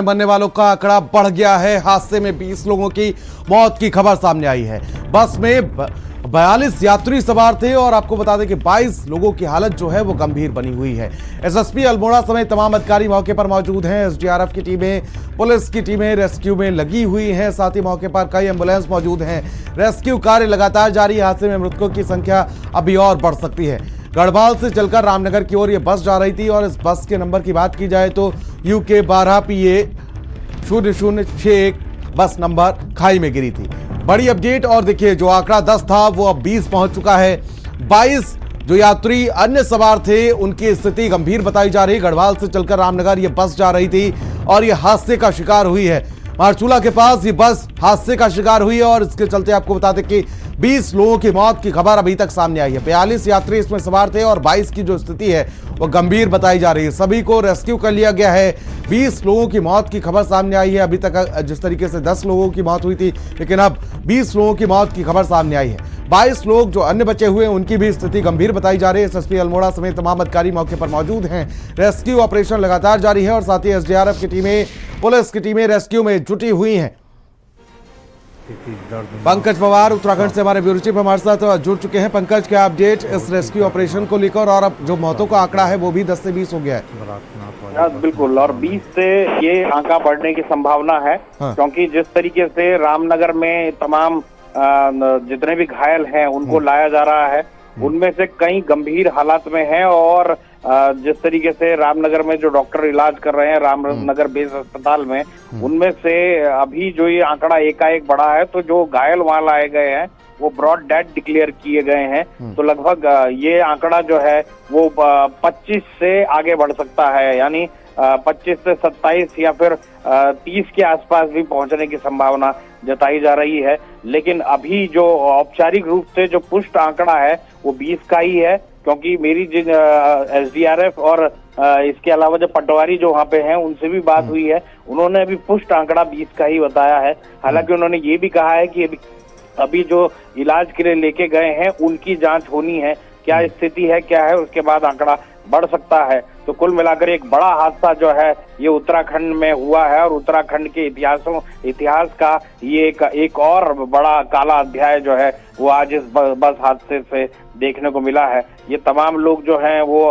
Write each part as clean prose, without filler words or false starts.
मरने वालों का आंकड़ा बढ़ गया है। हादसे में 20 लोगों की मौत की खबर सामने आई है। बस में 42 यात्री सवार थे और आपको बता दें कि 22 लोगों की हालत जो है वो गंभीर बनी हुई है। एसएसपी अल्मोड़ा समेत तमाम अधिकारी मौके पर मौजूद हैं। एसडीआरएफ की टीमें, पुलिस की टीमें रेस्क्यू में लगी हुई हैं। साथ ही मौके पर कई एम्बुलेंस मौजूद हैं। रेस्क्यू कार्य लगातार जारी। हादसे में मृतकों की संख्या अभी और बढ़ सकती है। गढ़वाल से चलकर रामनगर की ओर ये बस जा रही थी और इस बस के नंबर की बात की जाए तो UK 12 PA 0061 बस नंबर खाई में गिरी थी। बड़ी अपडेट। और देखिए, जो आंकड़ा 10 था वो अब 20 पहुंच चुका है। 22 जो यात्री अन्य सवार थे उनकी स्थिति गंभीर बताई जा रही। गढ़वाल से चलकर रामनगर ये बस जा रही थी और ये हादसे का शिकार हुई है। मारचूला के पास ये बस हादसे का शिकार हुई है और इसके चलते आपको बता दें कि 20 लोगों की मौत की खबर अभी तक सामने आई है। 42 यात्री इसमें सवार थे और 22 की जो स्थिति है वो गंभीर बताई जा रही है। सभी को रेस्क्यू कर लिया गया है। 20 लोगों की मौत की खबर सामने आई है। अभी तक जिस तरीके से 10 लोगों की मौत हुई थी, लेकिन अब 20 लोगों की मौत की खबर सामने आई है। 22 लोग जो अन्य बचे हुए हैं उनकी भी स्थिति गंभीर बताई जा रही है। एसएसपी अल्मोड़ा समेत तमाम अधिकारी मौके पर मौजूद हैं। रेस्क्यू ऑपरेशन लगातार जारी है और साथ ही एसडीआरएफ की टीमें, पुलिस की टीमें रेस्क्यू में जुटी हुई हैं। पंकज पवार उत्तराखंड से हमारे ब्यूरो चीफ हमारे साथ जुड़ चुके हैं। पंकज, क्या अपडेट इस रेस्क्यू ऑपरेशन को लेकर? और अब जो मौतों का आंकड़ा है वो भी 10 से 20 हो गया है। बिल्कुल, और 20 से ये आंकड़ा बढ़ने की संभावना है। क्योंकि जिस तरीके से रामनगर में तमाम जितने भी घायल हैं उनको लाया जा रहा है, उनमें से कई गंभीर हालात में हैं। और जिस तरीके से रामनगर में जो डॉक्टर इलाज कर रहे हैं रामनगर बेस अस्पताल में, उनमें से अभी जो ये आंकड़ा एकाएक बढ़ा है, तो जो घायल वहां लाए गए हैं वो ब्रॉड डेड डिक्लेयर किए गए हैं। तो लगभग ये आंकड़ा जो है वो 25 से आगे बढ़ सकता है। यानी 25 से 27 या फिर 30 के आसपास भी पहुंचने की संभावना जताई जा रही है। लेकिन अभी जो औपचारिक रूप से जो पुष्ट आंकड़ा है वो 20 का ही है। क्योंकि मेरी जिन एसडीआरएफ और इसके अलावा जो पटवारी जो वहाँ पे हैं उनसे भी बात हुई है, उन्होंने अभी पुष्ट आंकड़ा 20 का ही बताया है। हालांकि उन्होंने ये भी कहा है कि अभी जो इलाज के लिए लेके गए हैं उनकी जांच होनी है, क्या स्थिति है, क्या है, उसके बाद आंकड़ा बढ़ सकता है। तो कुल मिलाकर एक बड़ा हादसा जो है ये उत्तराखंड में हुआ है और उत्तराखंड के इतिहास का ये एक और बड़ा काला अध्याय जो है वो आज इस बस हादसे से देखने को मिला है। ये तमाम लोग जो हैं वो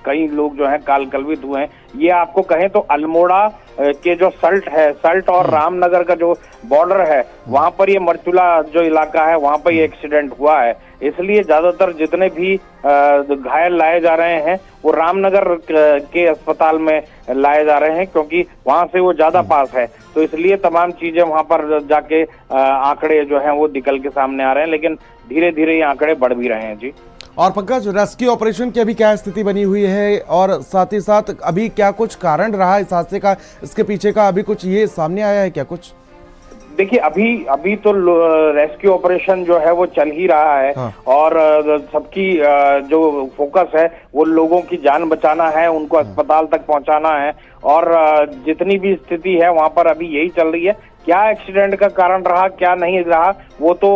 कई लोग जो हैं कालकलवित हुए हैं। ये आपको कहें तो अल्मोड़ा के जो सल्ट और रामनगर का जो बॉर्डर है वहां पर ये मरचूला जो इलाका है वहां पर ये एक्सीडेंट हुआ है। इसलिए ज्यादातर जितने भी घायल लाए जा रहे हैं वो रामनगर के अस्पताल में लाए जा रहे हैं, क्योंकि वहां से वो ज्यादा पास है। तो इसलिए तमाम चीजें वहां पर जाके आंकड़े जो हैं वो निकल के सामने आ रहे हैं। लेकिन धीरे धीरे ये आंकड़े बढ़ भी रहे हैं जी। और पंकज, रेस्क्यू ऑपरेशन की अभी क्या स्थिति बनी हुई है और साथ ही साथ अभी क्या कुछ कारण रहा इस हादसे का, इसके पीछे का अभी कुछ ये सामने आया है क्या कुछ? देखिए, अभी तो रेस्क्यू ऑपरेशन जो है वो चल ही रहा है। और सबकी जो फोकस है वो लोगों की जान बचाना है, उनको अस्पताल तक पहुंचाना है। और जितनी भी स्थिति है वहां पर अभी यही चल रही है। क्या एक्सीडेंट का कारण रहा, क्या नहीं रहा, वो तो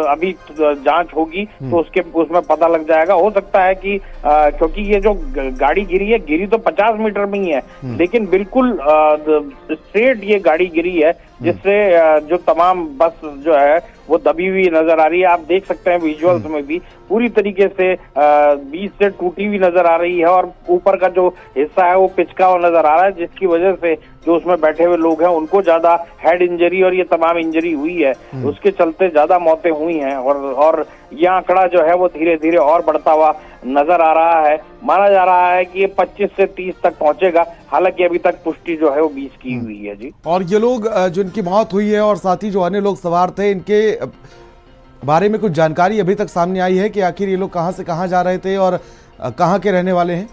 अभी जांच होगी तो उसमें पता लग जाएगा। हो सकता है कि क्योंकि ये जो गाड़ी गिरी तो 50 मीटर में ही है, लेकिन बिल्कुल स्ट्रेट ये गाड़ी गिरी है, जिससे जो तमाम बस जो है वो दबी हुई नजर आ रही है। आप देख सकते हैं विजुअल्स में भी पूरी तरीके से बीच से टूटी हुई नजर आ रही है और ऊपर का जो हिस्सा है वो पिचका हुआ नजर आ रहा है, जिसकी वजह से जो उसमें बैठे हुए लोग हैं उनको ज्यादा हेड इंजरी और ये तमाम इंजरी हुई है। उसके चलते ज्यादा मौतें हुई हैं और ये आंकड़ा जो है वो धीरे धीरे और बढ़ता हुआ नजर आ रहा है। माना जा रहा है कि ये 25 से 30 तक पहुंचेगा। हालांकि अभी तक पुष्टि जो है वो 20 की हुई है जी। और ये लोग जिनकी मौत हुई है और साथ ही जो अन्य लोग सवार थे, इनके बारे में कुछ जानकारी अभी तक सामने आई है कि आखिर ये लोग कहां से कहां जा रहे थे और कहां के रहने वाले हैं?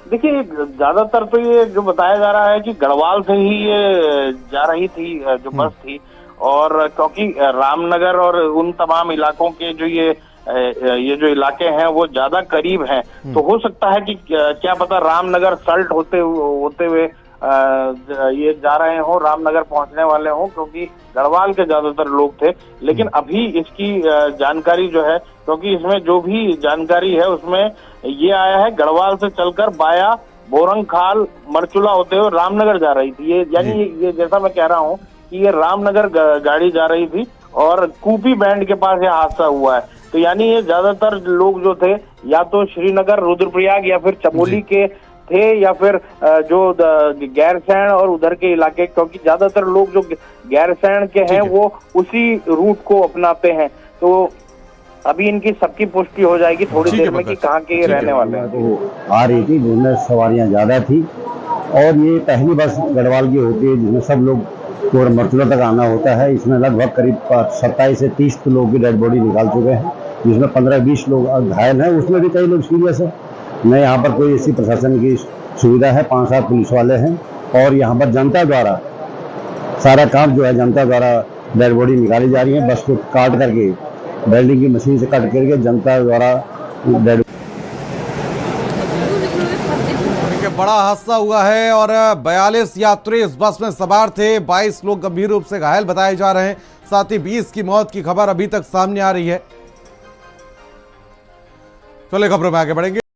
देखिए, ज्यादातर तो ये जो बताया जा रहा है कि गढ़वाल से ही ये जा रही थी जो बस थी। और क्योंकि रामनगर और उन तमाम इलाकों के जो ये जो इलाके हैं वो ज्यादा करीब हैं, तो हो सकता है कि क्या पता रामनगर सल्ट होते हुए ये जा रहे हो, रामनगर पहुंचने वाले हो, क्योंकि गढ़वाल के ज्यादातर लोग थे। लेकिन अभी इसकी जानकारी जो है, क्योंकि इसमें जो भी जानकारी है उसमें ये आया है गढ़वाल से चलकर बाया बोरंगखाल मरचुला होते हुए रामनगर जा रही थी। ये यानी ये जैसा मैं कह रहा हूँ कि ये रामनगर गाड़ी जा रही थी और कूपी बैंड के पास ये हादसा हुआ है। तो यानी ये ज्यादातर लोग जो थे या तो श्रीनगर, रुद्रप्रयाग या फिर चमोली के थे या फिर जो गैरसैंण और उधर के इलाके, क्योंकि ज्यादातर लोग जो गैरसैंण के हैं वो उसी रूट को अपनाते हैं। तो अभी इनकी सबकी पुष्टि हो जाएगी थोड़ी देर में कि कहाँ के ये रहने वाले हैं। तो आ रही थी जिसमें सवारियां ज्यादा थी और ये पहली बस गढ़वाल की होती है जिसमें सब लोग और मरचुला तक आना होता है। इसमें लगभग करीब 27 से 30 लोगों की डेड बॉडी निकाल चुके हैं, जिसमें 15-20 लोग घायल हैं, उसमें भी कई लोग सीरियस है। न यहाँ पर कोई ऐसी प्रशासन की सुविधा है, 5-7 पुलिस वाले हैं और यहाँ पर जनता द्वारा सारा काम जो है जनता द्वारा डेड बॉडी निकाली जा रही है। बस को काट करके वेल्डिंग की मशीन से कट करके जनता द्वारा डेड। बड़ा हादसा हुआ है और 42 यात्री इस बस में सवार थे। 22 लोग गंभीर रूप से घायल बताए जा रहे हैं, साथ ही 20 की मौत की खबर अभी तक सामने आ रही है। चलिए खबरों में आगे बढ़ेंगे।